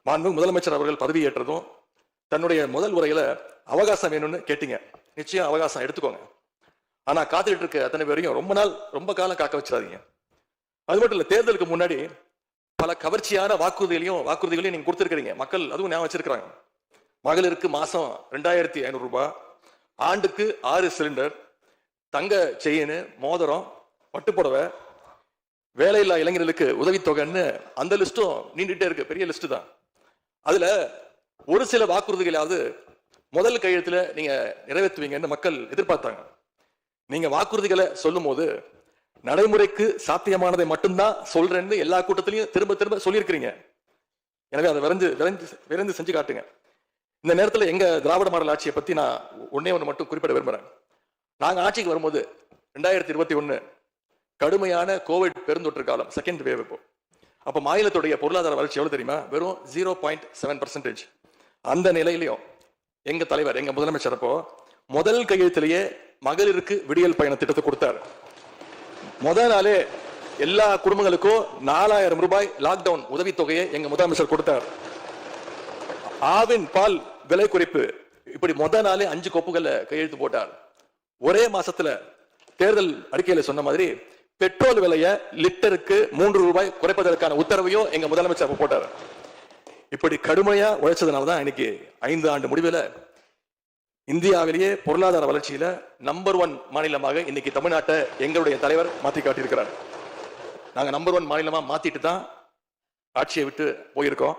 மாண்பு முதலமைச்சர் அவர்கள் பதவியேற்றதும் தன்னுடைய முதல் உரையில அவகாசம் வேணும்னு கேட்டீங்க. நிச்சயம் அவகாசம் எடுத்துக்கோங்க. ஆனா காத்துட்டு இருக்க அத்தனை பேரையும் ரொம்ப காலம் காக்க வச்சிடாதீங்க. அது மட்டும் இல்ல, தேர்தலுக்கு முன்னாடி பல கவர்ச்சியான வாக்குறுதிகளையும் நீங்க கொடுத்திருக்கிறீங்க. மக்கள் அதுவும் ஞாபகம் வச்சிருக்கிறாங்க. மகளிருக்கு மாசம் 2500 ரூபாய், ஆண்டுக்கு 6 சிலிண்டர், தங்க செயின், மோதிரம், பட்டுப்புடவை, வேலையில்லா இளைஞர்களுக்கு உதவித்தொகைன்னு அந்த லிஸ்டும் நீண்டுட்டே இருக்கு. பெரிய லிஸ்ட் தான். அதுல ஒரு சில வாக்குறுதிகளாவது முதல் கையெழுத்துல நீங்க நிறைவேற்றுவீங்கன்னு மக்கள் எதிர்பார்த்தாங்க. நீங்க வாக்குறுதிகளை சொல்லும் போது நடைமுறைக்கு சாத்தியமானதை மட்டும்தான் சொல்றேன்னு எல்லா கூட்டத்திலையும் திரும்ப திரும்ப சொல்லியிருக்கிறீங்க. எனவே அதை விரைந்து செஞ்சு காட்டுங்க. இந்த நேரத்தில் எங்க திராவிட மாடல் ஆட்சியை பத்தி நான் ஒண்ணு மட்டும் குறிப்பிட விரும்புறேன். நாங்க ஆட்சிக்கு வரும்போது 2021 கடுமையான கோவிட் பெருந்தொற்று காலம், செகண்ட் வேவ். அப்ப மாநிலத்துடைய பொருளாதார வளர்ச்சி எவ்வளவு தெரியுமா? வெறும் 0.7%. அந்த நிலையிலையும் எங்க தலைவர், எங்க முதலமைச்சர் அப்போ முதல் கையெழுத்திலேயே மகளிருக்கு விடியல் பயண திட்டத்தை கொடுத்தார். முதல் நாளே எல்லா குடும்பங்களுக்கும் 4000 ரூபாய் லாக்டவுன் உதவித்தொகையை எங்க முதலமைச்சர் கொடுத்தார். ஆவின் பால் விலை குறைப்பு, இப்படி முதல் நாளே 5 கோப்புகளை கையெழுத்து போட்டார். ஒரே மாசத்துல தேர்தல் அறிக்கையில சொன்ன மாதிரி பெட்ரோல் விலைய லிட்டருக்கு 3 ரூபாய் குறைப்பதற்கான உத்தரவையும் எங்க முதலமைச்சர் போட்டார். இப்படி கடுமையா உழைச்சதுனாலதான் இன்னைக்கு 5 ஆண்டு முடிவில் இந்தியாவிலேயே பொருளாதார வளர்ச்சியில நம்பர் 1 மாநிலமாக இன்னைக்கு தமிழ்நாட்டை எங்களுடைய தலைவர் மாற்றி காட்டியிருக்கிறார். நாங்க நம்பர் 1 மாநிலமா மாத்திட்டு தான் ஆட்சியை விட்டு போயிருக்கோம்.